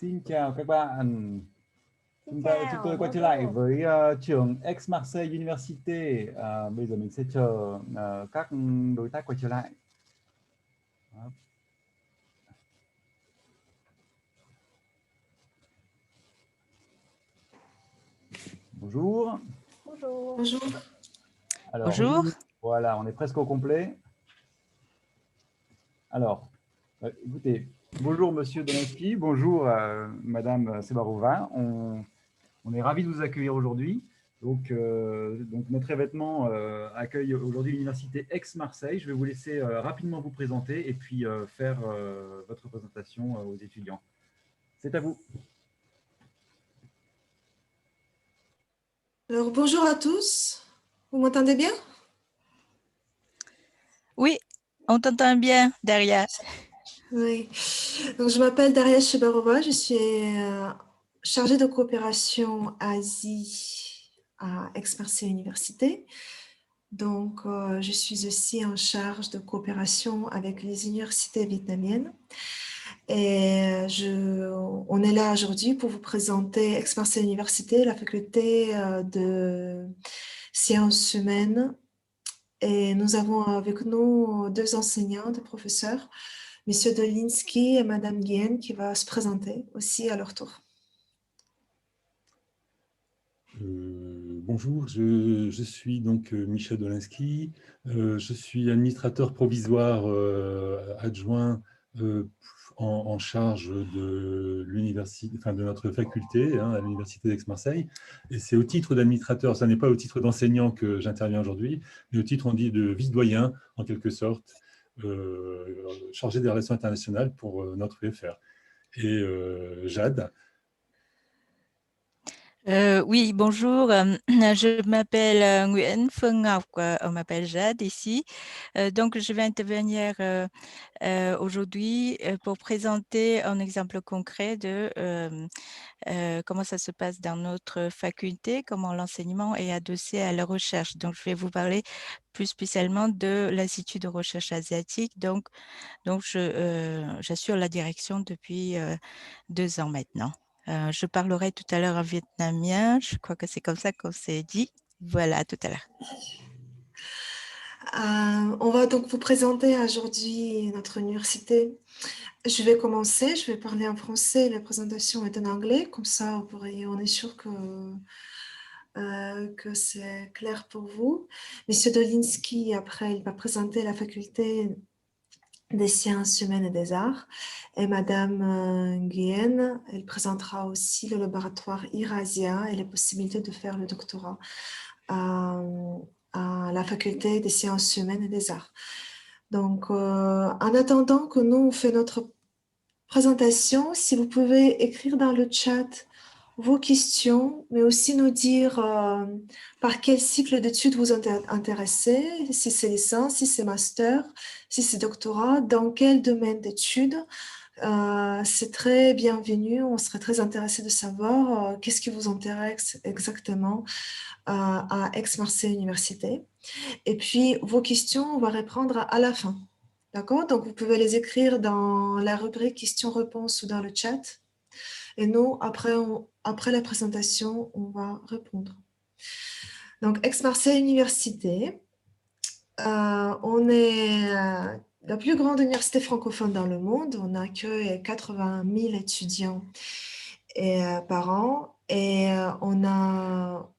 Xin chào các bạn. Xin Chúng chào, tôi quay trở lại bonjour. với trường Aix-Marseille Université. Bây giờ mình sẽ chờ các đối tác quay trở lại. Đó. Bonjour. Bonjour. Bonjour. Alors, Bonjour. voilà, on est presque au complet. Alors, écoutez, bonjour Monsieur Dolinski, bonjour Madame Sebarova. On est ravis de vous accueillir aujourd'hui. Donc, notre événement accueille aujourd'hui l'Université Aix-Marseille. Je vais vous laisser rapidement vous présenter et puis faire votre présentation aux étudiants. C'est à vous. Alors, bonjour à tous. Vous m'entendez bien? Oui, on t'entend bien, Daria. Oui. Donc, je m'appelle Daria Shebarova. Je suis chargée de coopération Asie à Aix-Marseille Université. Donc, je suis aussi en charge de coopération avec les universités vietnamiennes. Et on est là aujourd'hui pour vous présenter Aix-Marseille Université, la faculté de sciences humaines. Et nous avons avec nous deux enseignants, deux professeurs, M. Dolinski et Mme Guillen, qui va se présenter aussi à leur tour. Bonjour, je suis donc Michel Dolinski, je suis administrateur provisoire adjoint en charge de l'université, enfin de notre faculté à l'université d'Aix-Marseille, et c'est au titre d'administrateur, ça n'est pas au titre d'enseignant que j'interviens aujourd'hui, mais au titre, on dit, de vice-doyen en quelque sorte, chargé des relations internationales pour notre UFR. Et Jade. Oui, bonjour. Je m'appelle Nguyen Phương Ngọc. On m'appelle Jade ici. Donc, je vais intervenir aujourd'hui pour présenter un exemple concret de comment ça se passe dans notre faculté, comment l'enseignement est adossé à la recherche. Donc, je vais vous parler plus spécialement de l'Institut de recherche asiatique. Donc j'assure la direction depuis 2 ans maintenant. Je parlerai tout à l'heure en vietnamien. Je crois que c'est comme ça qu'on s'est dit. Voilà, à tout à l'heure. On va donc vous présenter aujourd'hui notre université. Je vais commencer, je vais parler en français, la présentation est en anglais, comme ça on est sûr que c'est clair pour vous. Monsieur Dolinski, après, il va présenter la faculté des sciences humaines et des arts. Et Madame Nguyen, elle présentera aussi le laboratoire Irasia et les possibilités de faire le doctorat à la faculté des sciences humaines et des arts. Donc, en attendant que nous on fait notre présentation, si vous pouvez écrire dans le chat vos questions, mais aussi nous dire par quel cycle d'études vous intéressez, si c'est licence, si c'est master, si c'est doctorat, dans quel domaine d'études. C'est très bienvenu, on serait très intéressé de savoir qu'est-ce qui vous intéresse exactement à Aix-Marseille Université. Et puis, vos questions, on va répondre à la fin. D'accord? Donc, vous pouvez les écrire dans la rubrique questions-réponses ou dans le chat. Et nous, après la présentation, on va répondre. Donc, Aix-Marseille Université, on est la plus grande université francophone dans le monde. On accueille 80 000 étudiants par an et on a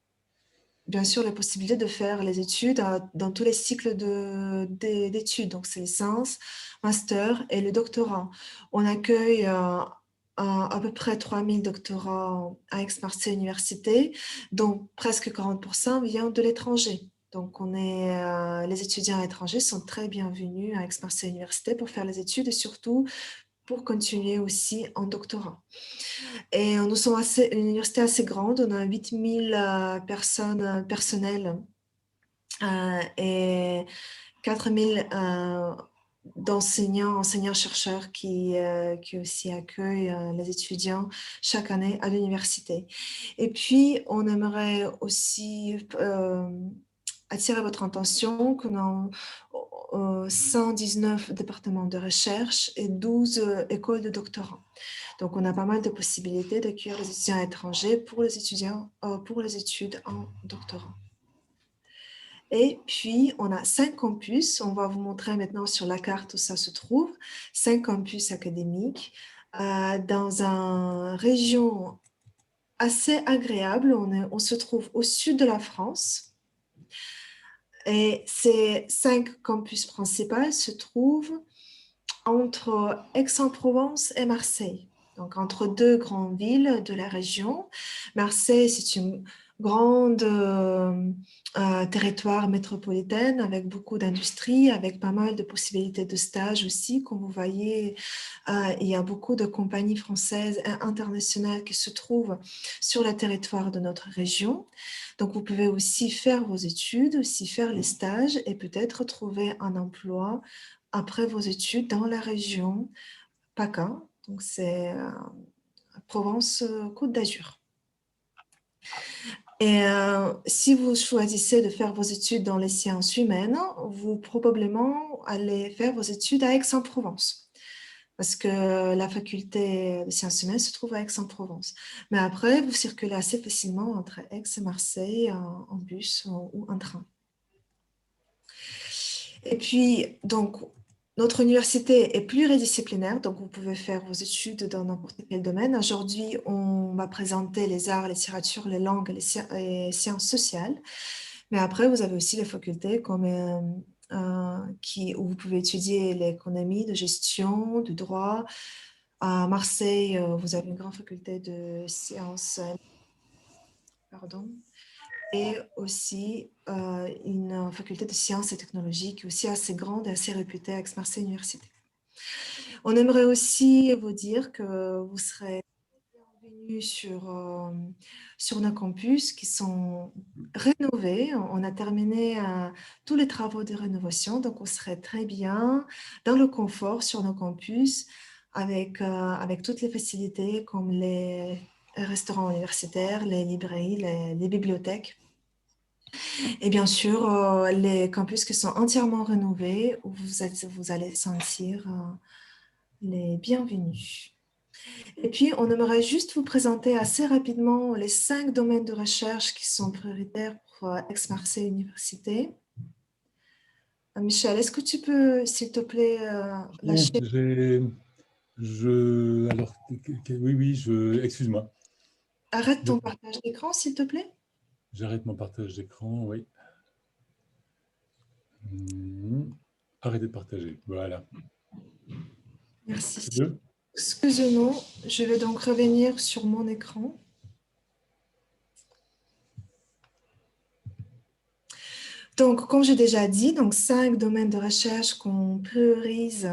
bien sûr la possibilité de faire les études dans tous les cycles d'études. Donc, c'est licence, master et le doctorat. On accueille à peu près 3000 doctorats à Aix-Marseille Université, dont presque 40% viennent de l'étranger. Donc, les étudiants étrangers sont très bienvenus à Aix-Marseille Université pour faire les études et surtout pour continuer aussi en doctorat. Et nous sommes une université assez grande, on a 8000 personnes personnelles et 4000 enseignants-chercheurs qui aussi accueillent les étudiants chaque année à l'université. Et puis, on aimerait aussi attirer votre attention que 119 départements de recherche et 12 écoles de doctorat. Donc, on a pas mal de possibilités d'accueillir les étudiants étrangers pour les études en doctorat. Et puis, on a 5 campus. On va vous montrer maintenant sur la carte où ça se trouve. 5 campus académiques dans une région assez agréable. On se trouve au sud de la France. Et ces 5 campus principaux se trouvent entre Aix-en-Provence et Marseille. Donc, entre 2 grandes villes de la région. Marseille, c'est une grande territoire métropolitaine avec beaucoup d'industries, avec pas mal de possibilités de stage aussi. Comme vous voyez, il y a beaucoup de compagnies françaises et internationales qui se trouvent sur le territoire de notre région. Donc, vous pouvez aussi faire vos études, aussi faire les stages et peut-être trouver un emploi après vos études dans la région PACA. Donc, c'est Provence-Côte d'Azur. Et si vous choisissez de faire vos études dans les sciences humaines, vous probablement allez faire vos études à Aix-en-Provence, parce que la faculté de sciences humaines se trouve à Aix-en-Provence. Mais après, vous circulez assez facilement entre Aix et Marseille en bus ou en train. Et puis, donc, notre université est pluridisciplinaire, donc vous pouvez faire vos études dans n'importe quel domaine. Aujourd'hui, on va présenter les arts, la littérature, les langues et les sciences sociales. Mais après, vous avez aussi les facultés comme, où vous pouvez étudier l'économie, de gestion, de droit. À Marseille, vous avez une grande faculté de sciences, et aussi une faculté de sciences et technologies qui est aussi assez grande et assez réputée à Aix-Marseille Université. On aimerait aussi vous dire que vous serez bienvenus sur nos campus qui sont rénovés. On a terminé tous les travaux de rénovation, donc on serait très bien dans le confort sur nos campus avec toutes les facilités comme les restaurants universitaires, les librairies, les bibliothèques. Et bien sûr, les campus qui sont entièrement rénovés, où vous allez sentir les bienvenus. Et puis, on aimerait juste vous présenter assez rapidement les 5 domaines de recherche qui sont prioritaires pour Aix-Marseille Université. Michel, est-ce que tu peux, s'il te plaît, lâcher? Excuse-moi. Arrête ton partage d'écran, s'il te plaît. J'arrête mon partage d'écran, oui. Arrêtez de partager, voilà. Merci. Excusez-nous, je vais donc revenir sur mon écran. Donc, comme j'ai déjà dit, donc 5 domaines de recherche qu'on priorise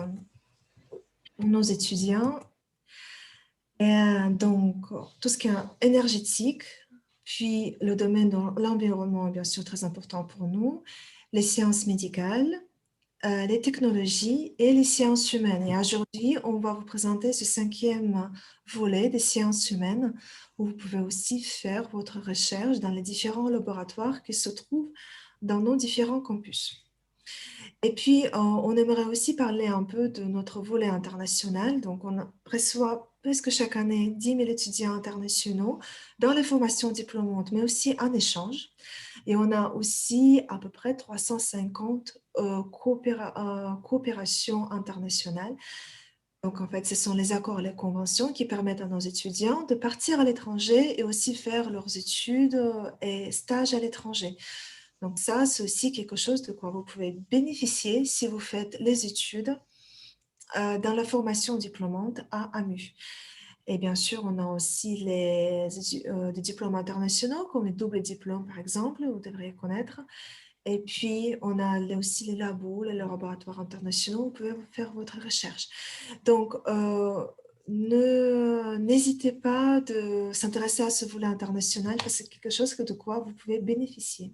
pour nos étudiants. Et donc, tout ce qui est énergétique, puis le domaine de l'environnement est bien sûr très important pour nous, les sciences médicales, les technologies et les sciences humaines. Et aujourd'hui, on va vous présenter ce 5e volet des sciences humaines où vous pouvez aussi faire votre recherche dans les différents laboratoires qui se trouvent dans nos différents campus. Et puis, on aimerait aussi parler un peu de notre volet international. Donc, on reçoit presque chaque année 10 000 étudiants internationaux dans les formations diplômantes, mais aussi en échange. Et on a aussi à peu près 350 coopérations internationales. Donc, en fait, ce sont les accords et les conventions qui permettent à nos étudiants de partir à l'étranger et aussi faire leurs études et stages à l'étranger. Donc ça, c'est aussi quelque chose de quoi vous pouvez bénéficier si vous faites les études dans la formation diplômante à AMU. Et bien sûr, on a aussi des diplômes internationaux, comme les doubles diplômes, par exemple, vous devriez connaître. Et puis, on a aussi les labos, les laboratoires internationaux, vous pouvez faire votre recherche. Donc, n'hésitez pas de s'intéresser à ce volet international, parce que c'est quelque chose de quoi vous pouvez bénéficier.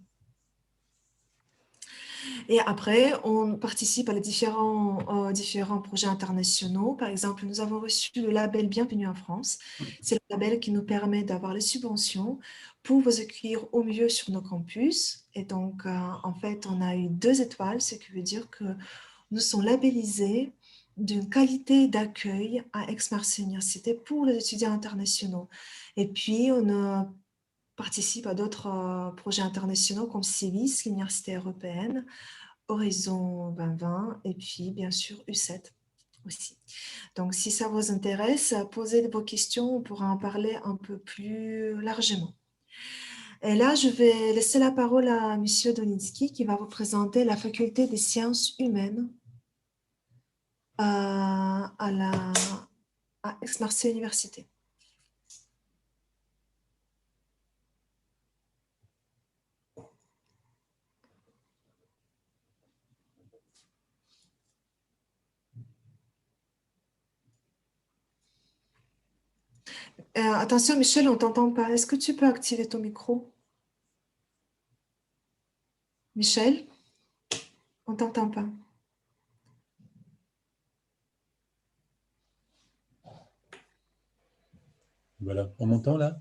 Et après, on participe à les différents projets internationaux. Par exemple, nous avons reçu le label Bienvenue en France. C'est le label qui nous permet d'avoir les subventions pour vous accueillir au mieux sur nos campus. Et donc, en fait, on a eu 2 étoiles, ce qui veut dire que nous sommes labellisés d'une qualité d'accueil à Aix-Marseille Université pour les étudiants internationaux. Et puis, on participe à d'autres projets internationaux comme CIVIS, l'Université européenne, Horizon 2020 et puis bien sûr U7 aussi. Donc si ça vous intéresse, posez vos questions, on pourra en parler un peu plus largement. Et là, je vais laisser la parole à M. Dolinski qui va vous présenter la faculté des sciences humaines à Aix-Marseille Université. Attention, Michel, on ne t'entend pas. Est-ce que tu peux activer ton micro? Michel, on ne t'entend pas. Voilà, on m'entend là?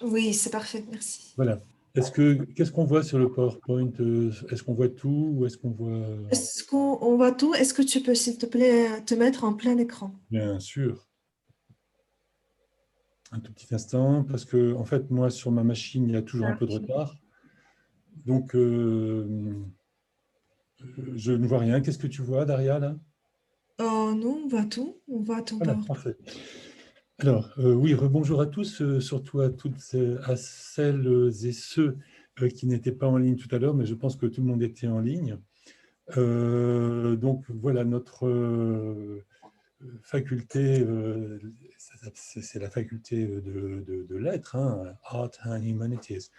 Oui, c'est parfait, merci. Voilà. Qu'est-ce qu'on voit sur le PowerPoint? Est-ce qu'on voit tout ou est-ce qu'on voit… Est-ce qu'on voit tout? Est-ce que tu peux, s'il te plaît, te mettre en plein écran? Bien sûr. Un tout petit instant, parce que en fait, moi, sur ma machine, il y a toujours un peu de retard. Donc, je ne vois rien. Qu'est-ce que tu vois, Daria, là? Non, on voit tout. On voit ton Voilà, PowerPoint. parfait. Alors, oui, rebonjour à tous, surtout à celles et ceux qui n'étaient pas en ligne tout à l'heure, mais je pense que tout le monde était en ligne. Donc, voilà, notre faculté, c'est la faculté de lettres, hein, Art and Humanities.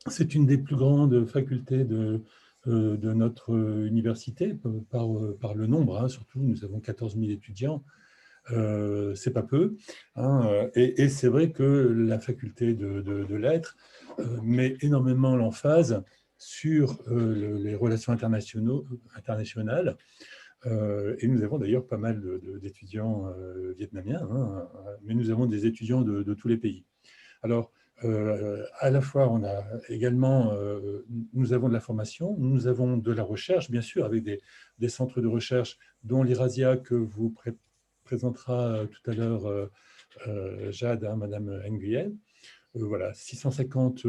C'est une des plus grandes facultés de notre université, par le nombre, hein, surtout. Nous avons 14 000 étudiants. C'est pas peu, hein, et c'est vrai que la faculté de lettres met énormément l'emphase sur les relations internationales, et nous avons d'ailleurs pas mal d'étudiants vietnamiens, hein, mais nous avons des étudiants de tous les pays. Alors, à la fois, on a également, nous avons de la formation, nous avons de la recherche, bien sûr, avec des centres de recherche, dont l'IRASIA que vous présentera tout à l'heure Jade, hein, Madame Nguyen. Voilà, 650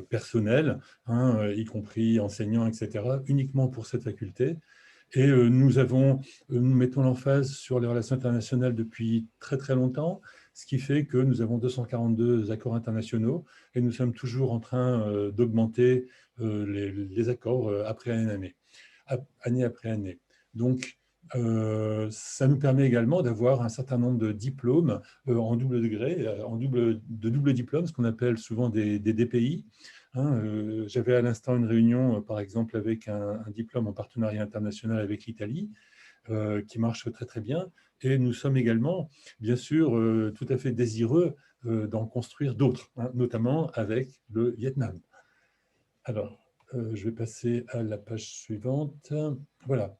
personnels, hein, y compris enseignants, etc., uniquement pour cette faculté. Et nous mettons l'emphase sur les relations internationales depuis très très longtemps, ce qui fait que nous avons 242 accords internationaux et nous sommes toujours en train d'augmenter les accords année après année. Donc, ça nous permet également d'avoir un certain nombre de diplômes en double degré, de double diplôme, ce qu'on appelle souvent des DPI. Hein, j'avais à l'instant une réunion, par exemple, avec un diplôme en partenariat international avec l'Italie, qui marche très très bien. Et nous sommes également, bien sûr, tout à fait désireux d'en construire d'autres, hein, notamment avec le Vietnam. Alors, je vais passer à la page suivante. Voilà.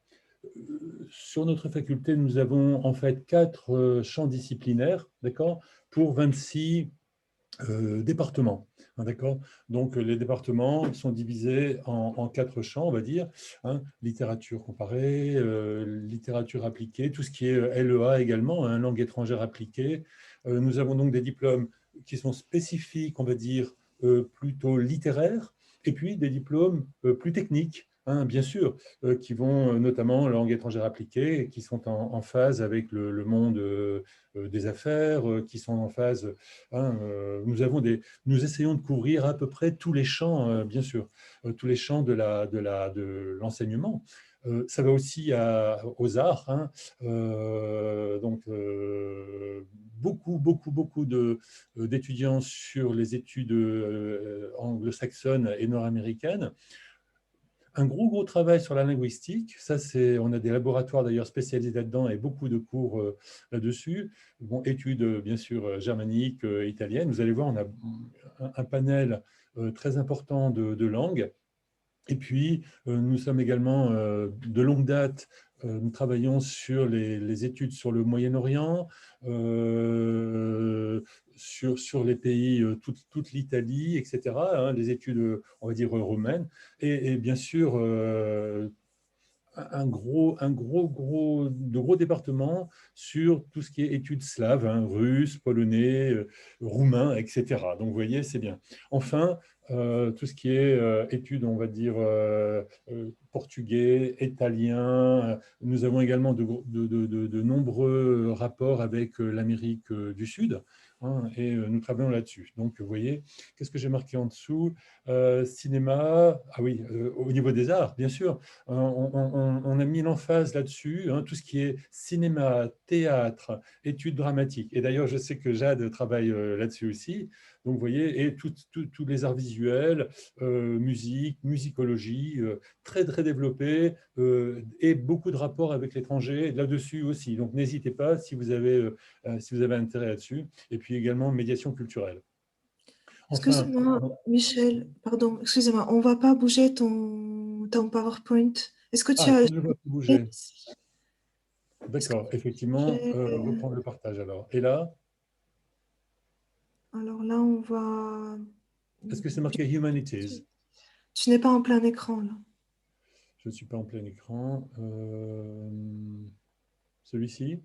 Sur notre faculté, nous avons en fait 4 champs disciplinaires, d'accord, pour 26 départements. D'accord. Donc, les départements sont divisés en 4 champs, on va dire, hein, littérature comparée, littérature appliquée, tout ce qui est LEA également, hein, langue étrangère appliquée. Nous avons donc des diplômes qui sont spécifiques, on va dire, plutôt littéraires, et puis des diplômes plus techniques, hein, bien sûr, qui vont notamment langue étrangère appliquée, qui sont en phase avec le monde des affaires, qui sont en phase… Hein, nous essayons de couvrir à peu près tous les champs, bien sûr, tous les champs de l'enseignement. Ça va aussi aux arts, hein, donc beaucoup d'étudiants sur les études anglo-saxonnes et nord-américaines. Un gros travail sur la linguistique, ça on a des laboratoires d'ailleurs spécialisés là-dedans et beaucoup de cours là-dessus. Bon, études bien sûr germaniques, italiennes. Vous allez voir, on a un panel très important de langues. Et puis, nous sommes également de longue date, nous travaillons sur les études sur le Moyen-Orient, sur les pays, toute l'Italie, etc., hein, les études, on va dire, romaines, et bien sûr, de gros départements sur tout ce qui est études slaves, hein, russes, polonais, roumains, etc. Donc, vous voyez, c'est bien. Enfin, tout ce qui est études, on va dire, portugais, italien. Nous avons également de nombreux rapports avec l'Amérique du Sud, hein, et nous travaillons là-dessus. Donc, vous voyez, qu'est-ce que j'ai marqué en dessous? Cinéma, ah oui, au niveau des arts, bien sûr. On a mis l'emphase là-dessus, hein, tout ce qui est cinéma, théâtre, études dramatiques. Et d'ailleurs, je sais que Jade travaille là-dessus aussi. Donc, vous voyez, et tous les arts visuels, musique, musicologie, très, très développés, et beaucoup de rapports avec l'étranger là-dessus aussi. Donc, n'hésitez pas si vous avez intérêt là-dessus. Et puis également, médiation culturelle. Enfin, Excuse-moi, Michel, pardon, excusez-moi, on ne va pas bouger ton PowerPoint. Est-ce que tu as... je ne vais pas bouger. D'accord, effectivement, reprendre le partage alors. Et là? Alors là, on va... Est-ce que c'est marqué Humanities? Tu n'es pas en plein écran, là. Je ne suis pas en plein écran. Celui-ci?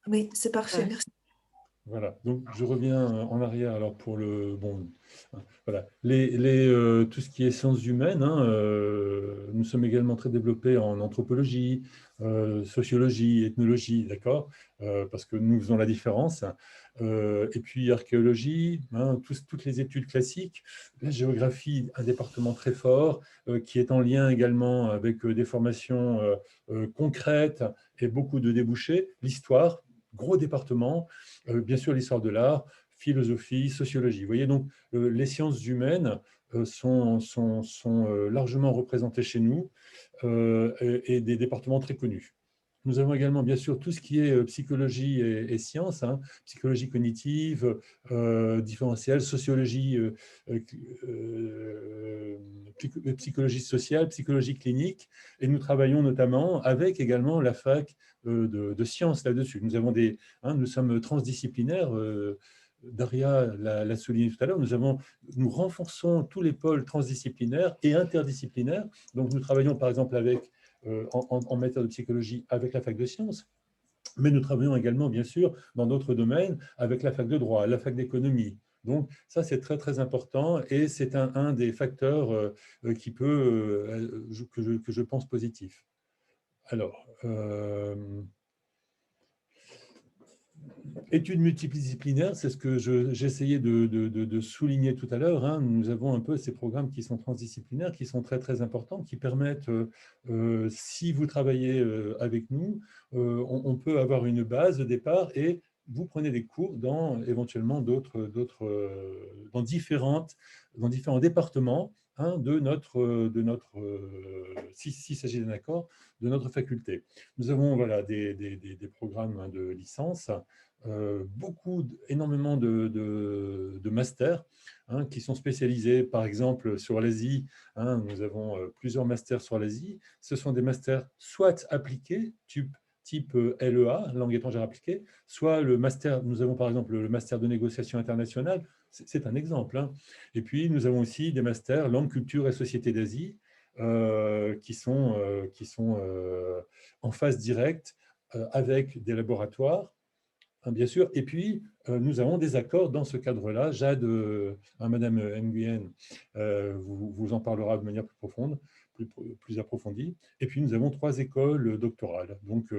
Oui, c'est parfait, Ouais. merci. Voilà, donc je reviens en arrière alors pour le bon. Voilà, tout ce qui est sciences humaines, hein, nous sommes également très développés en anthropologie, sociologie, ethnologie, d'accord, parce que nous faisons la différence. Et puis archéologie, hein, toutes les études classiques, la géographie, un département très fort qui est en lien également avec des formations concrètes et beaucoup de débouchés. L'histoire, gros département. Bien sûr, l'histoire de l'art, philosophie, sociologie. Vous voyez, donc, les sciences humaines sont largement représentées chez nous, et des départements très connus. Nous avons également, bien sûr, tout ce qui est psychologie et sciences, hein, psychologie cognitive, différentielle, sociologie, psychologie sociale, psychologie clinique, et nous travaillons notamment avec également la fac de sciences là-dessus. Nous sommes transdisciplinaires. Daria l'a souligné tout à l'heure, nous renforçons tous les pôles transdisciplinaires et interdisciplinaires. Donc, nous travaillons par exemple en matière de psychologie avec la fac de sciences, mais nous travaillons également, bien sûr, dans d'autres domaines avec la fac de droit, la fac d'économie. Donc, ça, c'est très, très important et c'est un des facteurs que je pense positif. Alors, études multidisciplinaires, c'est ce que j'essayais de souligner tout à l'heure, hein. Nous avons un peu ces programmes qui sont transdisciplinaires, qui sont très, très importants, qui permettent, si vous travaillez avec nous, on peut avoir une base de départ et vous prenez des cours éventuellement dans différents départements, hein, s'il s'agit d'un accord, de notre faculté. Nous avons voilà, des programmes, hein, de licence, énormément de masters, hein, qui sont spécialisés, par exemple, sur l'Asie, hein. Nous avons plusieurs masters sur l'Asie. Ce sont des masters soit appliqués, type LEA, langue étrangère appliquée, soit le master, nous avons par exemple le master de négociation internationale, c'est un exemple, hein. Et puis, nous avons aussi des masters langue, culture et société d'Asie, qui sont en phase directe avec des laboratoires, hein, bien sûr. Et puis, nous avons des accords dans ce cadre-là. Jade, Madame Nguyen, vous en parlera de manière plus profonde, plus approfondie. Et puis, nous avons 3 écoles doctorales, donc,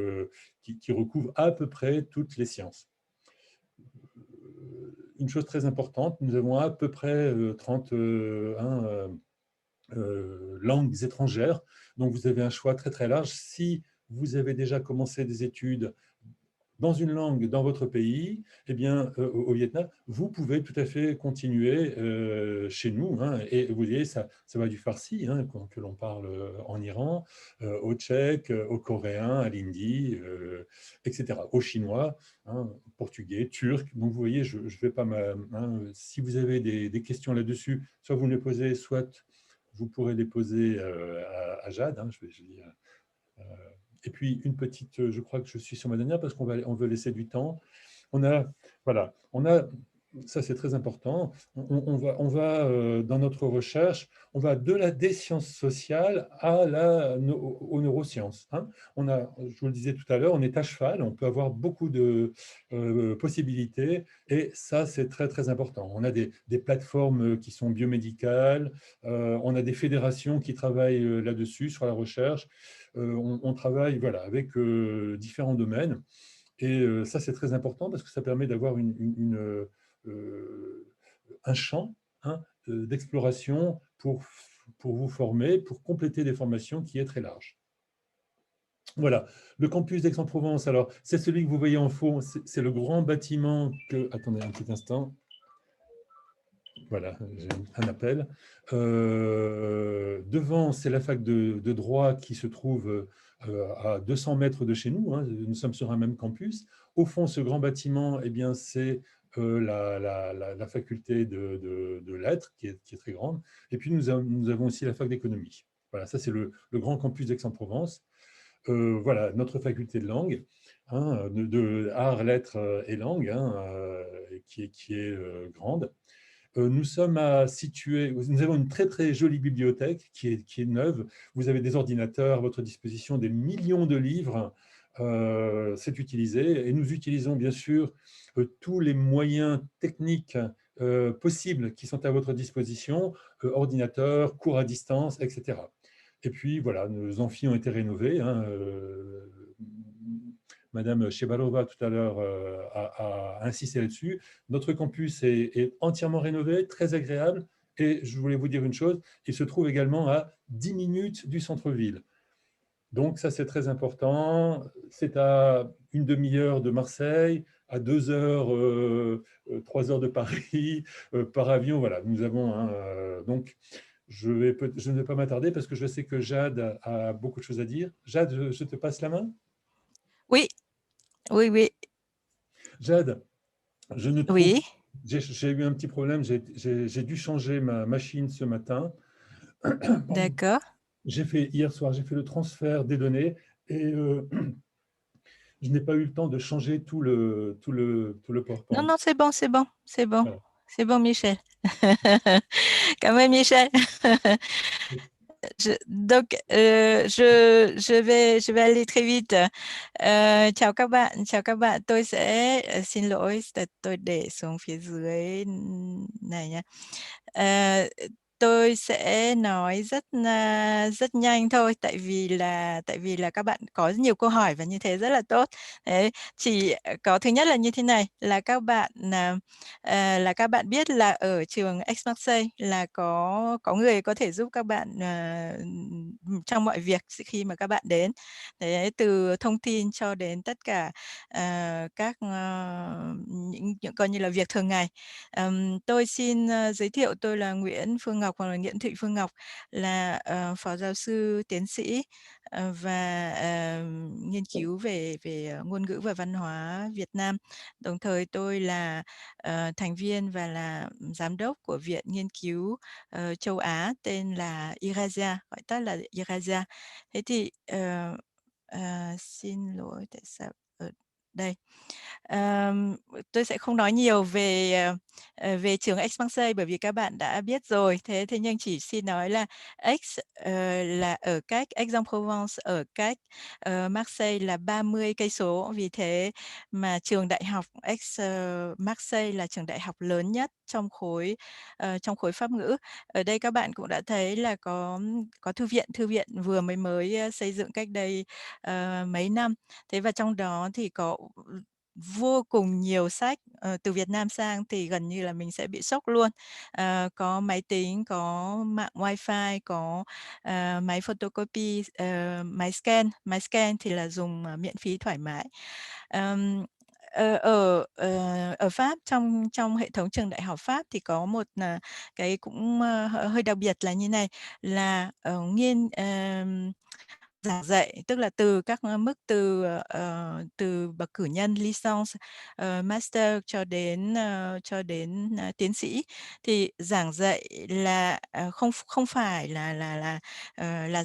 qui recouvrent à peu près toutes les sciences. Une chose très importante, nous avons à peu près 31 langues étrangères. Donc, vous avez un choix très, très large. Si vous avez déjà commencé des études dans une langue dans votre pays, eh bien, au Vietnam, vous pouvez tout à fait continuer chez nous, hein, et vous voyez, ça va du farsi, hein, que l'on parle en Iran, au tchèque, au coréen, à l'hindi, etc., au chinois, hein, portugais, turc. Donc, vous voyez, je vais pas si vous avez des questions là-dessus, soit vous me les posez, soit vous pourrez les poser à Jade. Hein, et puis, une petite, je crois que je suis sur ma dernière parce on veut laisser du temps. Voilà, ça c'est très important, on va dans notre recherche, on va des sciences sociales aux neurosciences. Hein. Je vous le disais tout à l'heure, on est à cheval, on peut avoir beaucoup de possibilités, et ça c'est très très important. On a des plateformes qui sont biomédicales, on a des fédérations qui travaillent là-dessus, sur la recherche, on travaille voilà, avec différents domaines. Et ça, c'est très important parce que ça permet d'avoir un champ, hein, d'exploration pour vous former, pour compléter des formations qui est très large. Voilà, le campus d'Aix-en-Provence, alors c'est celui que vous voyez en fond, c'est le grand bâtiment que… Attendez un petit instant. Voilà, j'ai un appel. Devant, c'est la fac de droit qui se trouve à 200 mètres de chez nous. Hein, nous sommes sur un même campus. Au fond, ce grand bâtiment, eh bien, c'est la faculté de lettres, qui est très grande. Et puis, nous avons aussi la fac d'économie. Voilà, ça, c'est le grand campus d'Aix-en-Provence. Voilà, notre faculté de langue, hein, de arts, lettres et langues, hein, qui est grande. Nous avons une très très jolie bibliothèque qui est neuve. Vous avez des ordinateurs à votre disposition, des millions de livres, c'est utilisé. Et nous utilisons bien sûr tous les moyens techniques possibles qui sont à votre disposition, ordinateurs, cours à distance, etc. Et puis voilà, nos amphis ont été rénovés. Hein, Madame Chebalova, tout à l'heure, a insisté là-dessus. Notre campus est entièrement rénové, très agréable. Et je voulais vous dire une chose, il se trouve également à 10 minutes du centre-ville. Donc ça, c'est très important. C'est à une demi-heure de Marseille, à 2 heures, 3 heures de Paris, par avion. Voilà, nous avons… donc, je ne vais pas m'attarder parce que je sais que Jade a beaucoup de choses à dire. Jade, je te passe la main. Oui, oui, oui. Jade, je ne trouve… Oui. J'ai eu un petit problème, j'ai dû changer ma machine ce matin. D'accord. Hier soir, j'ai fait le transfert des données et je n'ai pas eu le temps de changer tout le PowerPoint. Non, non, c'est bon, c'est bon, c'est bon. Voilà. C'est bon, Michel. Cảm ơn Michel. Donc, je vais aller très vite. Chào các bạn. Tôi sẽ xin lỗi, tôi để xuống phía dưới này nha. Tôi sẽ nói rất nhanh thôi, tại vì là các bạn có rất nhiều câu hỏi và như thế rất là tốt. Đấy, chỉ có thứ nhất là như thế này, là các bạn biết là ở trường Aix-Marseille là có người có thể giúp các bạn trong mọi việc khi mà các bạn đến. Đấy, từ thông tin cho đến tất cả các những coi như là việc thường ngày. Tôi xin giới thiệu, tôi là Nguyễn Phương Ngọc, hoặc là Nguyễn Thị Phương Ngọc, là phó giáo sư tiến sĩ và nghiên cứu về ngôn ngữ và văn hóa Việt Nam. Đồng thời tôi là thành viên và là giám đốc của Viện Nghiên cứu châu Á tên là Eurasia, gọi tắt là Eurasia. Thế thì xin lỗi, tại sao ở đây tôi sẽ không nói nhiều về trường Aix-Marseille bởi vì các bạn đã biết rồi. Thế nhưng chỉ xin nói là Aix là ở cách Aix-en-Provence ở cách Marseille là 30 cây số. Vì thế mà trường đại học Aix-Marseille là trường đại học lớn nhất trong khối Pháp ngữ. Ở đây các bạn cũng đã thấy là có thư viện vừa mới xây dựng cách đây mấy năm. Thế và trong đó thì có vô cùng nhiều sách từ Việt Nam sang thì gần như là mình sẽ bị sốc luôn. Có máy tính, có mạng wifi, có máy photocopy, máy scan thì là dùng miễn phí thoải mái. Ở Pháp, trong hệ thống trường đại học Pháp thì có một cái cũng hơi đặc biệt là như này, là giảng dạy, tức là từ các mức từ bậc cử nhân licence, master cho đến tiến sĩ, thì giảng dạy là không phải là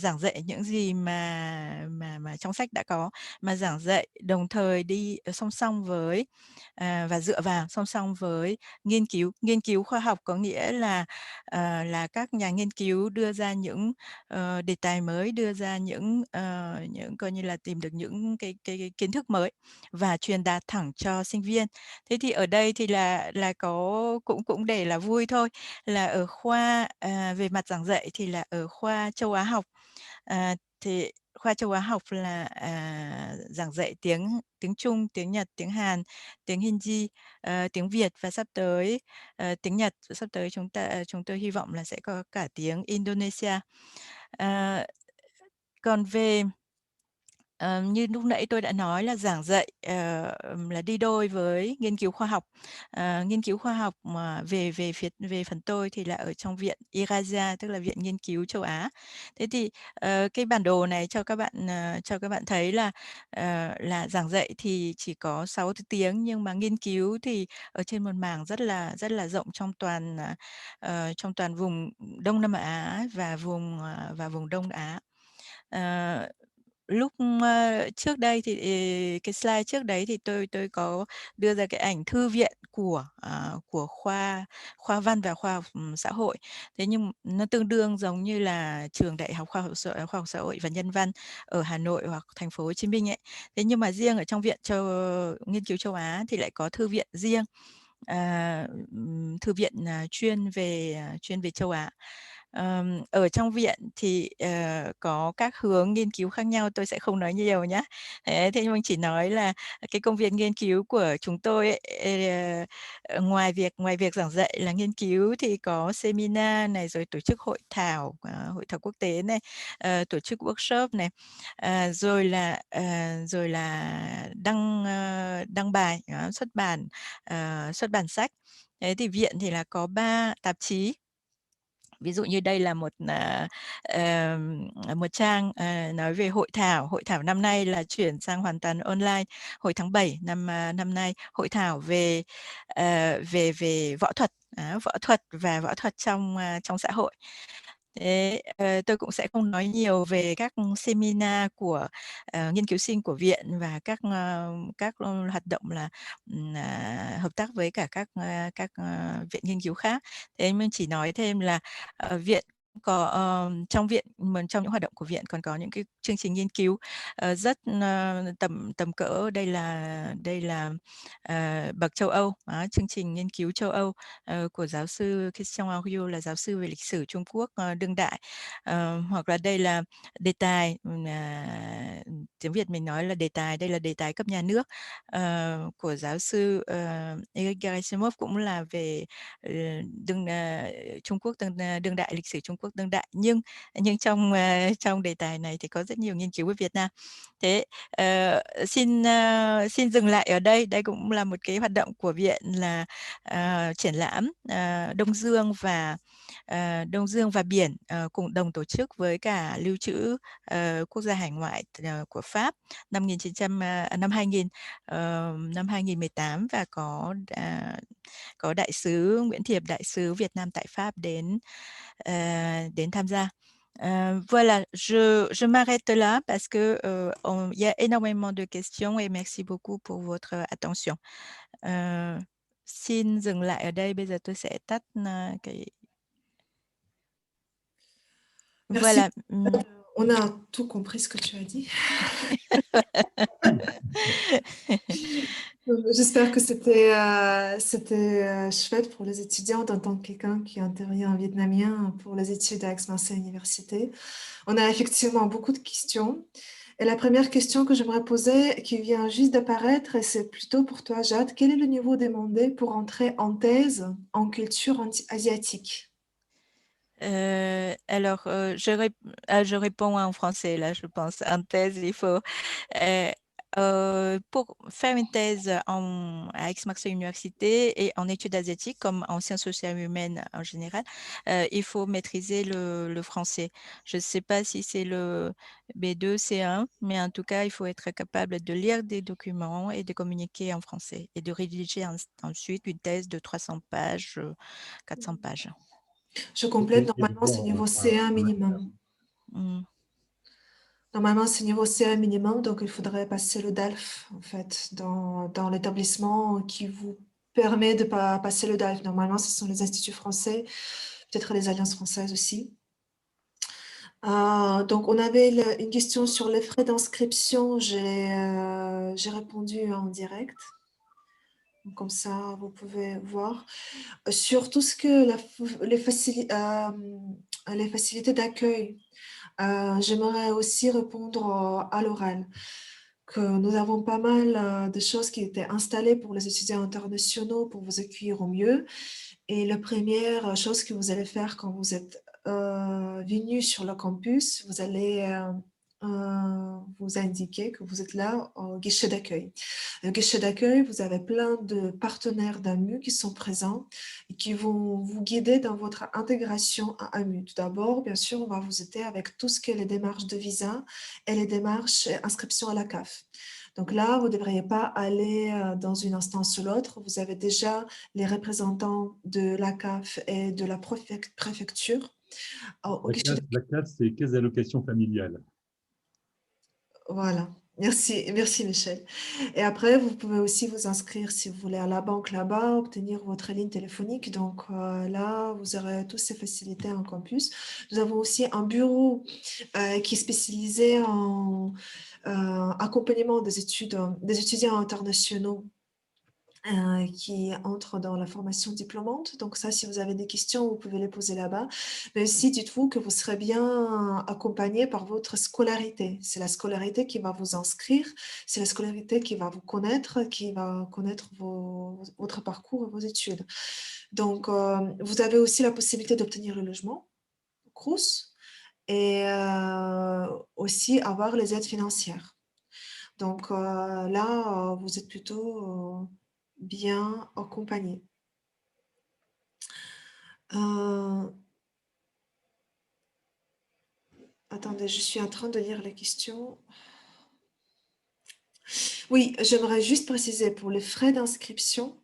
giảng dạy những gì mà trong sách đã có, mà giảng dạy đồng thời đi song song với và dựa vào song song với nghiên cứu khoa học, có nghĩa là các nhà nghiên cứu đưa ra những đề tài mới, đưa ra những coi như là tìm được những cái kiến thức mới và truyền đạt thẳng cho sinh viên. Thế thì ở đây thì là có cũng để là vui thôi, là ở khoa về mặt giảng dạy thì là ở khoa châu Á học. Thì khoa châu Á học là giảng dạy tiếng Trung, tiếng Nhật, tiếng Hàn, tiếng Hindi, tiếng Việt, và sắp tới tiếng Nhật, sắp tới chúng tôi hy vọng là sẽ có cả tiếng Indonesia. Còn về như lúc nãy tôi đã nói là giảng dạy là đi đôi với nghiên cứu khoa học. Nghiên cứu khoa học mà về phần tôi thì là ở trong viện Eurasia, tức là viện nghiên cứu châu Á. Thế thì cái bản đồ này cho các bạn thấy là giảng dạy thì chỉ có 6 tiếng, nhưng mà nghiên cứu thì ở trên một mảng rất là rộng trong toàn vùng Đông Nam Á và vùng Đông Á. Lúc trước đây thì cái slide trước đấy thì tôi có đưa ra cái ảnh thư viện của khoa văn và khoa học xã hội. Thế nhưng nó tương đương giống như là trường Đại học khoa học xã hội và nhân văn ở Hà Nội hoặc thành phố Hồ Chí Minh ấy. Thế nhưng mà riêng ở trong viện nghiên cứu châu Á thì lại có thư viện riêng, thư viện chuyên về châu Á. Ở trong viện thì có các hướng nghiên cứu khác nhau, tôi sẽ không nói nhiều nhé. Thế nhưng mình chỉ nói là cái công việc nghiên cứu của chúng tôi ấy, ngoài việc giảng dạy là nghiên cứu thì có seminar này, rồi tổ chức hội thảo quốc tế này, tổ chức workshop này, rồi là đăng bài, xuất bản sách. Thế thì viện thì là có 3 tạp chí. Ví dụ như đây là một trang nói về hội thảo. Hội thảo năm nay là chuyển sang hoàn toàn online. Hồi tháng 7 năm nay, hội thảo về võ thuật, và võ thuật trong xã hội. Thế tôi cũng sẽ không nói nhiều về các seminar của nghiên cứu sinh của viện và các hoạt động là hợp tác với cả các viện nghiên cứu khác. Thế mình chỉ nói thêm là viện có trong những hoạt động của viện còn có những cái chương trình nghiên cứu rất tầm cỡ. Đây là bậc châu Âu, chương trình nghiên cứu châu Âu của giáo sư Christian Auriu, là giáo sư về lịch sử Trung Quốc đương đại. Hoặc là đây là đề tài, tiếng Việt mình nói là đề tài, đây là đề tài cấp nhà nước của giáo sư Eric Gerasimov, cũng là về Trung Quốc đương đại, lịch sử Trung Quốc đương đại, nhưng trong đề tài này thì có rất nhiều nghiên cứu với Việt Nam. Thế xin dừng lại ở đây. Đây cũng là một cái hoạt động của viện là triển lãm Đông Dương và biển, cùng đồng tổ chức với cả Lưu trữ quốc gia hải ngoại của Pháp năm 2018, và có đại sứ Nguyễn Thiệp, đại sứ Việt Nam tại Pháp đến tham gia. Voilà, je m'arrête là parce que il y a énormément de questions et merci beaucoup pour votre attention. Xin dừng lại ở đây. Bây giờ tôi sẽ tắt cái. Merci. Voilà. On a tout compris ce que tu as dit. J'espère que c'était chouette pour les étudiants d'entendre quelqu'un qui intervient en vietnamien pour les études à Aix-Marseille Université. On a effectivement beaucoup de questions. Et la première question que j'aimerais poser, qui vient juste d'apparaître, et c'est plutôt pour toi, Jade, quel est le niveau demandé pour entrer en thèse en culture asiatique? Alors, je réponds en français, là, je pense. En thèse, il faut pour faire une thèse à Aix-Marseille Université et en études asiatiques, comme en sciences sociales humaines en général, il faut maîtriser le français. Je ne sais pas si c'est le B2, C1, mais en tout cas, il faut être capable de lire des documents et de communiquer en français et de rédiger ensuite une thèse de 300 pages, 400 pages. Je complète, Et normalement, c'est niveau C1 minimum. Mm. Normalement, c'est niveau C1 minimum, donc il faudrait passer le DALF, en fait, dans l'établissement qui vous permet de passer le DALF. Normalement, ce sont les instituts français, peut-être les alliances françaises aussi. Donc, on avait une question sur les frais d'inscription. J'ai répondu en direct. Donc, comme ça, vous pouvez voir. Sur tout ce que les facilités d'accueil, j'aimerais aussi répondre à l'oral, que nous avons pas mal de choses qui étaient installées pour les étudiants internationaux pour vous accueillir au mieux. Et la première chose que vous allez faire quand vous êtes venu sur le campus, vous allez vous indiquer que vous êtes là au guichet d'accueil. Le guichet d'accueil, vous avez plein de partenaires d'AMU qui sont présents et qui vont vous guider dans votre intégration à AMU. Tout d'abord, bien sûr, on va vous aider avec tout ce qui est les démarches de visa et les démarches inscription à la CAF. Donc là, vous ne devriez pas aller dans une instance ou l'autre. Vous avez déjà les représentants de la CAF et de la préfecture. La CAF, c'est Caisse d'allocation familiale. Voilà. Merci Michel. Et après, vous pouvez aussi vous inscrire si vous voulez à la banque là-bas, obtenir votre ligne téléphonique. Donc là, vous aurez toutes ces facilités en campus. Nous avons aussi un bureau qui est spécialisé en accompagnement des étudiants internationaux qui entrent dans la formation diplômante. Donc ça, si vous avez des questions, vous pouvez les poser là-bas. Mais aussi, dites-vous que vous serez bien accompagné par votre scolarité. C'est la scolarité qui va vous inscrire, c'est la scolarité qui va vous connaître, qui va connaître votre parcours et vos études. Donc, vous avez aussi la possibilité d'obtenir le logement, CROUS, et aussi avoir les aides financières. Donc là, vous êtes plutôt bien accompagné. Attendez, je suis en train de lire les questions. Oui, j'aimerais juste préciser pour les frais d'inscription.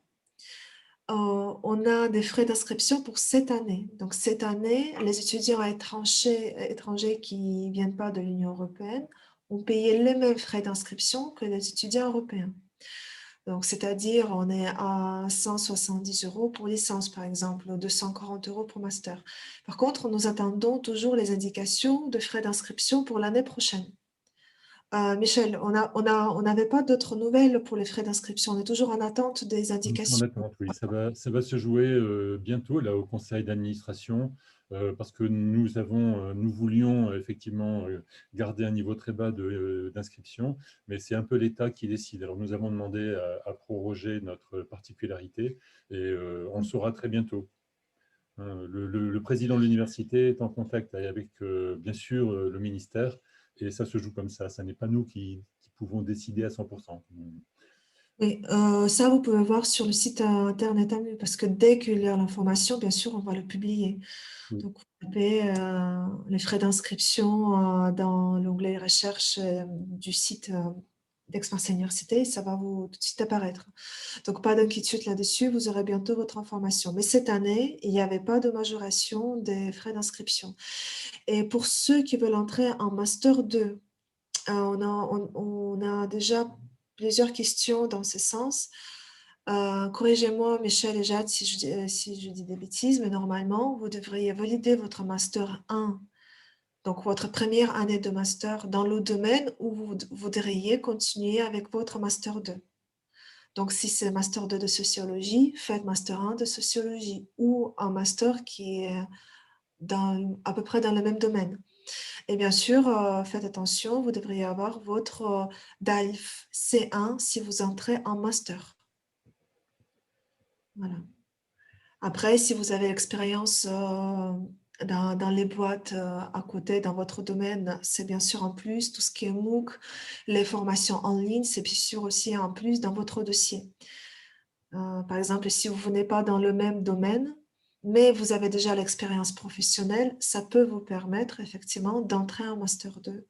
On a des frais d'inscription pour cette année. Donc cette année, les étudiants étrangers qui ne viennent pas de l'Union européenne ont payé les mêmes frais d'inscription que les étudiants européens. Donc, c'est-à-dire, on est à 170 € pour licence, par exemple, ou 240 € pour master. Par contre, nous attendons toujours les indications de frais d'inscription pour l'année prochaine. Michel, on n'avait pas d'autres nouvelles pour les frais d'inscription. On est toujours en attente des indications. En attente, oui. Ça va se jouer bientôt là, au conseil d'administration parce que nous voulions effectivement garder un niveau très bas d'inscription, mais c'est un peu l'État qui décide. Alors, nous avons demandé à proroger notre particularité et on le saura très bientôt. Le président de l'université est en contact avec, bien sûr, le ministère et ça se joue comme ça. Ce n'est pas nous qui pouvons décider à 100%. Oui, ça, vous pouvez voir sur le site internet AMU, parce que dès qu'il y a l'information, bien sûr, on va le publier. Oui. Donc, vous tapez les frais d'inscription dans l'onglet recherche du site d'Aix-Marseille Université, et ça va vous tout de suite apparaître. Donc, pas d'inquiétude là-dessus, vous aurez bientôt votre information. Mais cette année, il n'y avait pas de majoration des frais d'inscription. Et pour ceux qui veulent entrer en Master 2, on a déjà plusieurs questions dans ce sens. Corrigez-moi, Michel et Jade, si je dis des bêtises, mais normalement, vous devriez valider votre Master 1, donc votre première année de Master dans le domaine où vous voudriez continuer avec votre Master 2. Donc, si c'est Master 2 de sociologie, faites Master 1 de sociologie ou un Master qui est à peu près dans le même domaine. Et bien sûr, faites attention, vous devriez avoir votre DALF C1 si vous entrez en master. Voilà. Après, si vous avez l'expérience dans les boîtes à côté, dans votre domaine, c'est bien sûr en plus. Tout ce qui est MOOC, les formations en ligne, c'est bien sûr aussi en plus dans votre dossier. Par exemple, si vous venez pas dans le même domaine, mais vous avez déjà l'expérience professionnelle, ça peut vous permettre effectivement d'entrer en Master 2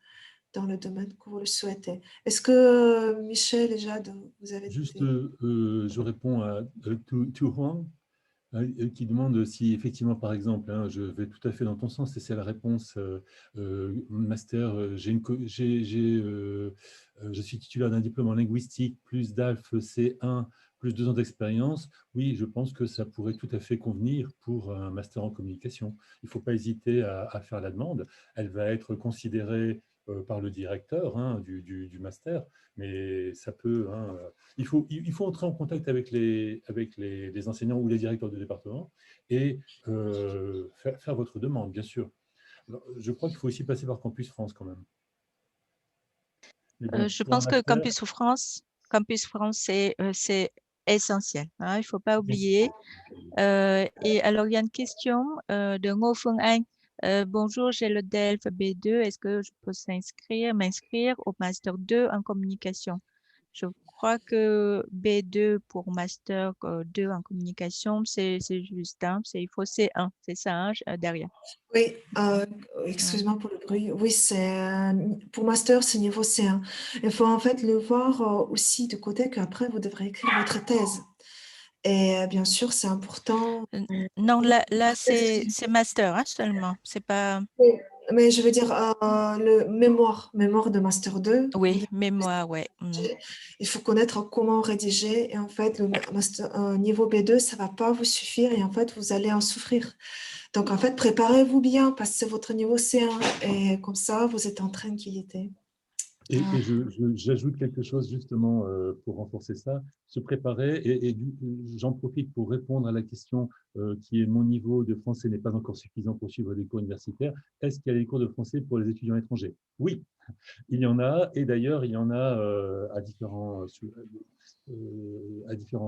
dans le domaine que vous le souhaitez. Est-ce que Michel et Jade, vous avez Juste, des... je réponds à Tu Huang, qui demande si effectivement, par exemple, hein, je vais tout à fait dans ton sens, et c'est la réponse master. Je suis titulaire d'un diplôme en linguistique, plus DALF C1, plus 2 ans d'expérience. Oui, je pense que ça pourrait tout à fait convenir pour un master en communication. Il ne faut pas hésiter à faire la demande. Elle va être considérée par le directeur hein, du master, mais ça peut... Hein, il faut entrer en contact avec les enseignants ou les directeurs de département et faire votre demande, bien sûr. Alors, je crois qu'il faut aussi passer par Campus France quand même. Mais bon, Je pour un pense que master, Campus France, c'est essentiel, hein, il ne faut pas oublier. Et alors, il y a une question de Ngô Phương Anh. Bonjour, j'ai le DELF B2. Est-ce que je peux m'inscrire au Master 2 en communication? Je crois que B2 pour Master 2 en communication, c'est juste, hein, il faut C1, c'est ça, hein, derrière. Oui, Ouais. excuse-moi pour le bruit. Oui, pour master, c'est niveau C1. Il faut en fait le voir aussi de côté qu'après, vous devrez écrire votre thèse. Et bien sûr, c'est important. Non, là c'est Master hein, seulement. C'est pas... Oui, mais je veux dire, le mémoire de master 2, vous Oui, devez mémoire, ouais. rédiger. Il faut connaître comment rédiger. Et en fait, le niveau B2, ça va pas vous suffire. Et en fait, vous allez en souffrir. Donc, en fait, préparez-vous bien, passez votre niveau C1 et comme ça, vous êtes en tranquillité. et j'ajoute quelque chose justement pour renforcer ça, se préparer, j'en profite pour répondre à la question qui est mon niveau de français n'est pas encore suffisant pour suivre des cours universitaires. Est-ce qu'il y a des cours de français pour les étudiants étrangers? Oui, il y en a, et d'ailleurs, il y en a à différents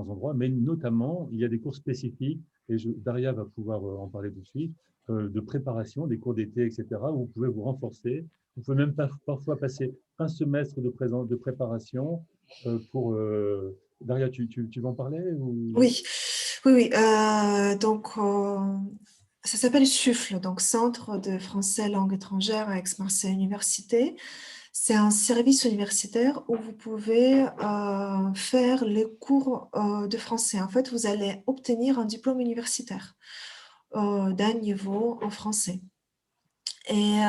endroits, mais notamment, il y a des cours spécifiques, et Daria va pouvoir en parler tout de suite, de préparation, des cours d'été, etc., où vous pouvez vous renforcer. Vous pouvez même parfois passer un semestre de préparation pour... Daria, tu vas en parler ou... Oui, oui, oui. Donc, ça s'appelle SUFL, donc Centre de français langue étrangère à Aix-Marseille Université. C'est un service universitaire où vous pouvez faire les cours de français. En fait, vous allez obtenir un diplôme universitaire d'un niveau en français. Et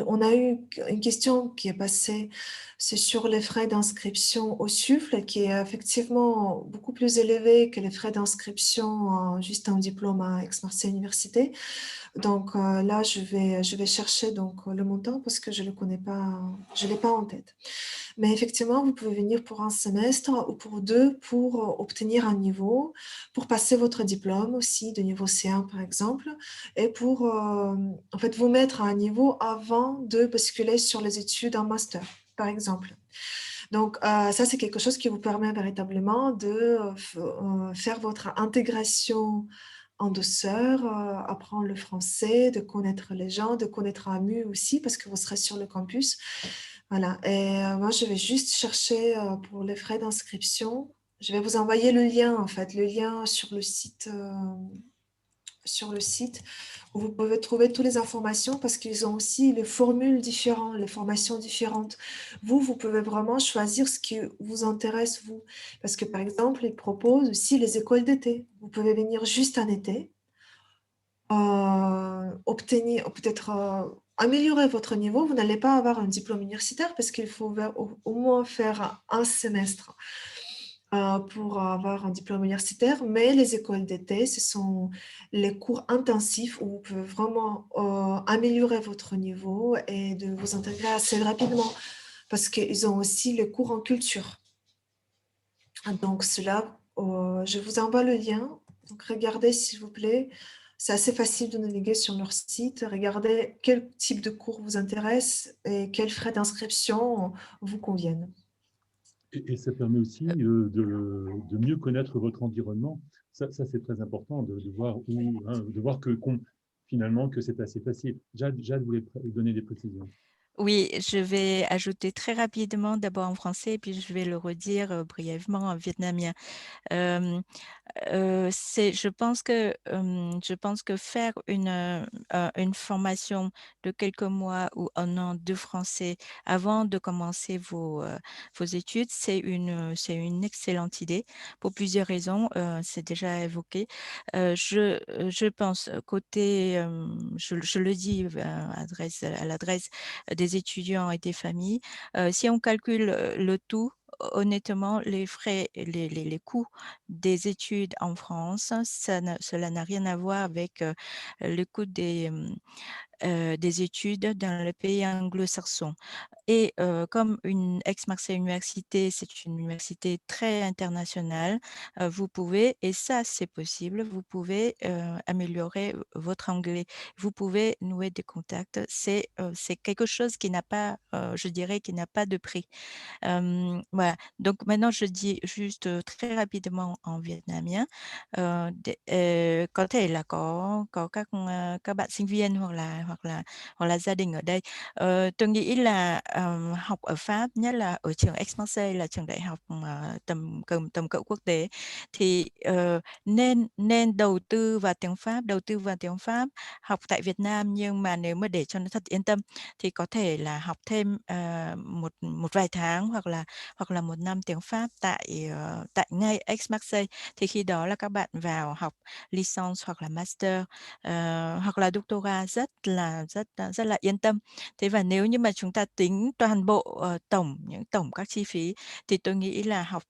on a eu une question qui est passée, c'est sur les frais d'inscription au SUFL, qui est effectivement beaucoup plus élevé que les frais d'inscription juste un diplôme à Aix-Marseille Université. Donc là, je vais chercher donc le montant parce que je le connais pas, je l'ai pas en tête. Mais effectivement, vous pouvez venir pour un semestre ou pour 2 pour obtenir un niveau, pour passer votre diplôme aussi de niveau C1 par exemple, et pour en fait vous mettre à un niveau avant de basculer sur les études en master, par exemple. Donc ça, c'est quelque chose qui vous permet véritablement de faire votre intégration en douceur, apprendre le français, de connaître les gens, de connaître AMU aussi, parce que vous serez sur le campus. Voilà, et moi, je vais juste chercher pour les frais d'inscription. Je vais vous envoyer le lien, en fait, le lien sur le site où vous pouvez trouver toutes les informations parce qu'ils ont aussi les formules différentes, les formations différentes. Vous pouvez vraiment choisir ce qui vous intéresse, vous. Parce que, par exemple, ils proposent aussi les écoles d'été. Vous pouvez venir juste en été, obtenir, peut-être améliorer votre niveau. Vous n'allez pas avoir un diplôme universitaire parce qu'il faut au moins faire un semestre pour avoir un diplôme universitaire, mais les écoles d'été, ce sont les cours intensifs où vous pouvez vraiment améliorer votre niveau et de vous intégrer assez rapidement parce qu'ils ont aussi les cours en culture. Donc cela, je vous envoie le lien. Donc regardez s'il vous plaît. C'est assez facile de naviguer sur leur site. Regardez quel type de cours vous intéresse et quels frais d'inscription vous conviennent. Et ça permet aussi de mieux connaître votre environnement. Ça c'est très important de voir où, hein, de voir que finalement que c'est assez facile. Jade voulait donner des précisions. Oui, je vais ajouter très rapidement, d'abord en français, puis je vais le redire brièvement en vietnamien. Je pense que faire une formation de quelques mois ou un an de français avant de commencer vos études, c'est une excellente idée pour plusieurs raisons. C'est déjà évoqué. Je pense côté, je le dis à l'adresse des étudiants et des familles, si on calcule le tout, honnêtement, les frais, les coûts des études en France, cela n'a rien à voir avec le coût des études dans les pays anglo-saxons. Et comme une Aix-Marseille Université, c'est une université très internationale, vous pouvez, et ça c'est possible, vous pouvez améliorer votre anglais. Vous pouvez nouer des contacts. C'est quelque chose qui n'a pas, je dirais, qui n'a pas de prix. Voilà, donc maintenant je dis juste très rapidement en vietnamien. Có thể là có các bạn sinh viên hoặc là gia đình ở đây. Tôi nghĩ là học ở Pháp, nhất là ở trường Aix-Marseille là trường đại học tầm cỡ quốc tế, thì nên đầu tư vào tiếng Pháp, học tại Việt Nam, nhưng mà nếu mà để cho nó thật yên tâm thì có thể là học thêm một vài tháng hoặc là 1 năm tiếng Pháp tại ngay Aix-Marseille. Thì khi đó là các bạn vào học licence hoặc là master hoặc là doctorat rất là yên tâm. Thế và nếu như mà chúng ta tính toàn bộ tổng các chi phí thì tôi nghĩ là học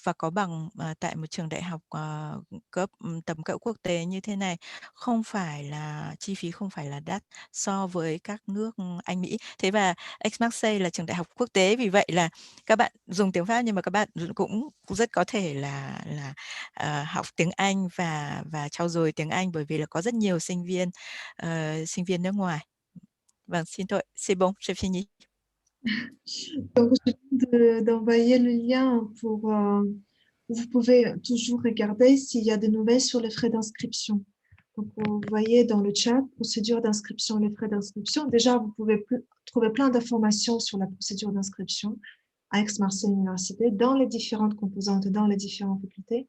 và có bằng tại một trường đại học cấp tầm cỡ quốc tế như thế này chi phí không phải là đắt so với các nước Anh, Mỹ. Thế và Aix-Marseille là trường đại học quốc tế, vì vậy là các bạn dùng tiếng Pháp nhưng mà các bạn cũng rất có thể là học tiếng Anh và trau dồi tiếng Anh, bởi vì là có rất nhiều sinh viên nước ngoài. Vâng, xin thôi, c'est bon, j'ai fini. Donc, je viens d'envoyer le lien pour... vous pouvez toujours regarder s'il y a des nouvelles sur les frais d'inscription. Donc, vous voyez dans le chat, procédure d'inscription, les frais d'inscription. Déjà, vous pouvez trouver plein d'informations sur la procédure d'inscription à Aix-Marseille Université dans les différentes composantes, dans les différentes facultés.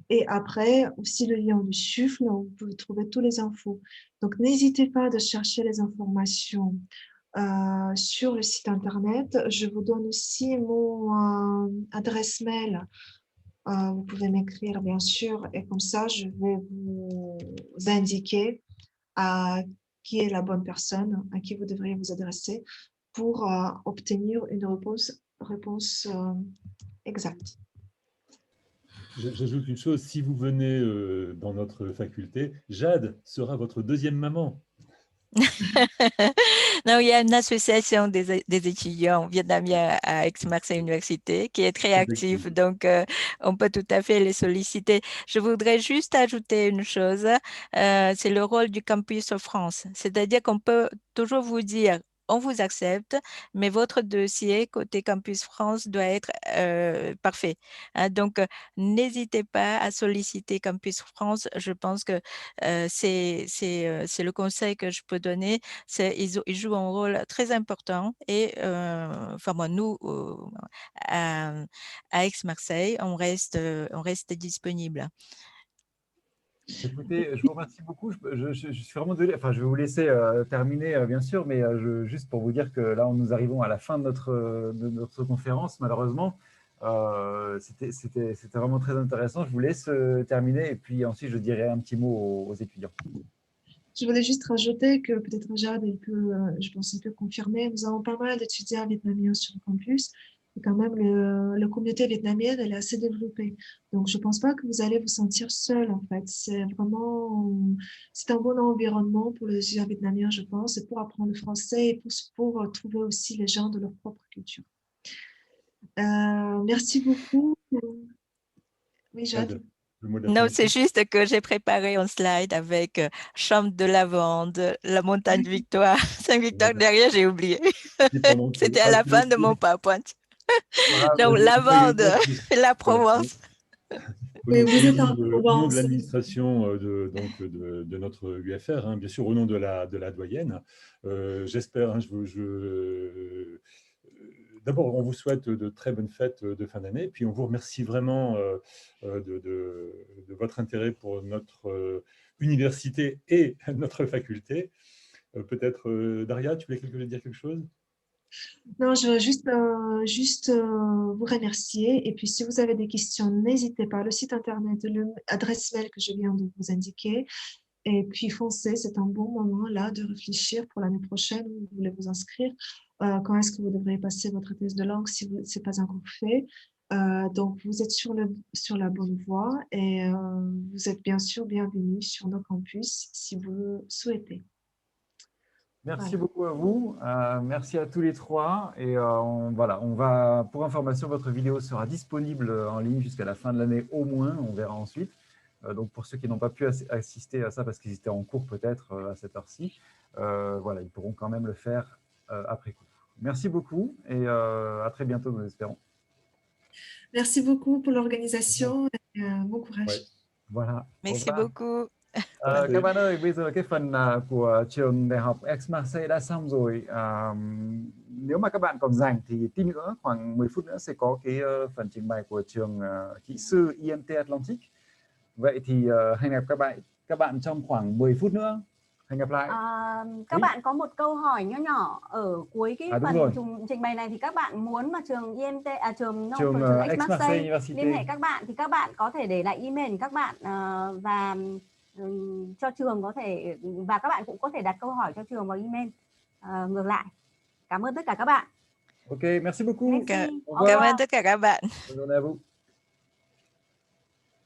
Et après, aussi le lien du SUFL, où vous pouvez trouver toutes les infos. Donc, n'hésitez pas de chercher les informations sur le site internet. Je vous donne aussi mon adresse mail. Vous pouvez m'écrire, bien sûr, et comme ça, je vais vous indiquer qui est la bonne personne à qui vous devriez vous adresser pour obtenir une réponse exacte. J'ajoute une chose, si vous venez dans notre faculté, Jade sera votre deuxième maman. Non, il y a une association des étudiants vietnamiens à Aix-Marseille Université qui est très active, donc on peut tout à fait les solliciter. Je voudrais juste ajouter une chose, c'est le rôle du Campus France. C'est-à-dire qu'on peut toujours vous dire, on vous accepte, mais votre dossier côté Campus France doit être parfait. Hein, donc, n'hésitez pas à solliciter Campus France. Je pense que c'est le conseil que je peux donner. Ils jouent un rôle très important et enfin moi, nous à Aix-Marseille, on reste disponible. Écoutez, je vous remercie beaucoup. Je suis vraiment désolé. Enfin, je vais vous laisser terminer, bien sûr, mais juste pour vous dire que là, nous arrivons à la fin de notre conférence, malheureusement. C'était vraiment très intéressant. Je vous laisse terminer et puis ensuite, je dirai un petit mot aux étudiants. Je voulais juste rajouter que peut-être Jade, je pense qu'il peut confirmer, nous avons pas mal d'étudiants vietnamiens sur le campus. Et quand même, la communauté vietnamienne, elle est assez développée. Donc, je ne pense pas que vous allez vous sentir seul, en fait. C'est un bon environnement pour les étudiants vietnamiens, je pense, et pour apprendre le français et pour trouver aussi les gens de leur propre culture. Merci beaucoup. Oui, Jade. Non, c'est juste que j'ai préparé un slide avec chambre de lavande, la montagne Victoire, Saint-Victor derrière, j'ai oublié. C'était à la fin de mon PowerPoint. Donc, lavande, la Provence. Oui, vous êtes en au nom de Provence. l'administration de notre UFR, hein, bien sûr, au nom de la doyenne. J'espère, hein, d'abord, on vous souhaite de très bonnes fêtes de fin d'année, puis on vous remercie vraiment de votre intérêt pour notre université et notre faculté. Peut-être, Daria, tu voulais dire quelque chose? Non, je veux juste vous remercier. Et puis, si vous avez des questions, n'hésitez pas. Le site internet, l'adresse mail que je viens de vous indiquer. Et puis, foncez, c'est un bon moment là de réfléchir pour l'année prochaine où vous voulez vous inscrire. Quand est-ce que vous devriez passer votre thèse de langue si ce n'est pas encore fait? Donc, vous êtes sur la bonne voie et vous êtes bien sûr bienvenue sur nos campus si vous le souhaitez. Merci Voilà. beaucoup à vous. Merci à tous les trois. Et on va, pour information, votre vidéo sera disponible en ligne jusqu'à la fin de l'année au moins. On verra ensuite. Donc, pour ceux qui n'ont pas pu assister à ça parce qu'ils étaient en cours peut-être à cette heure-ci, voilà, ils pourront quand même le faire après coup. Merci beaucoup et à très bientôt, nous espérons. Merci beaucoup pour l'organisation et bon courage. Ouais. Voilà. Merci beaucoup. Các bạn ơi, bây giờ cái phần của trường đại học Aix-Marseille đã xong rồi. Nếu mà các bạn còn rảnh thì tí nữa, khoảng 10 phút nữa sẽ có cái phần trình bày của trường kỹ sư IMT Atlantic. Vậy thì hẹn gặp các bạn trong khoảng 10 phút nữa. Hẹn gặp lại. Các bạn có một câu hỏi nhỏ nhỏ ở cuối cái phần trình bày này thì các bạn muốn mà trường IMT trường Aix-Marseille liên hệ các bạn thì các bạn có thể để lại email của các bạn và cho trường có thể, và các bạn cũng có thể đặt câu hỏi cho trường vào email ngược lại. Cảm ơn tất cả các bạn. Ok, merci beaucoup. Merci. Cảm ơn tất cả các bạn. Bonne journée à vous.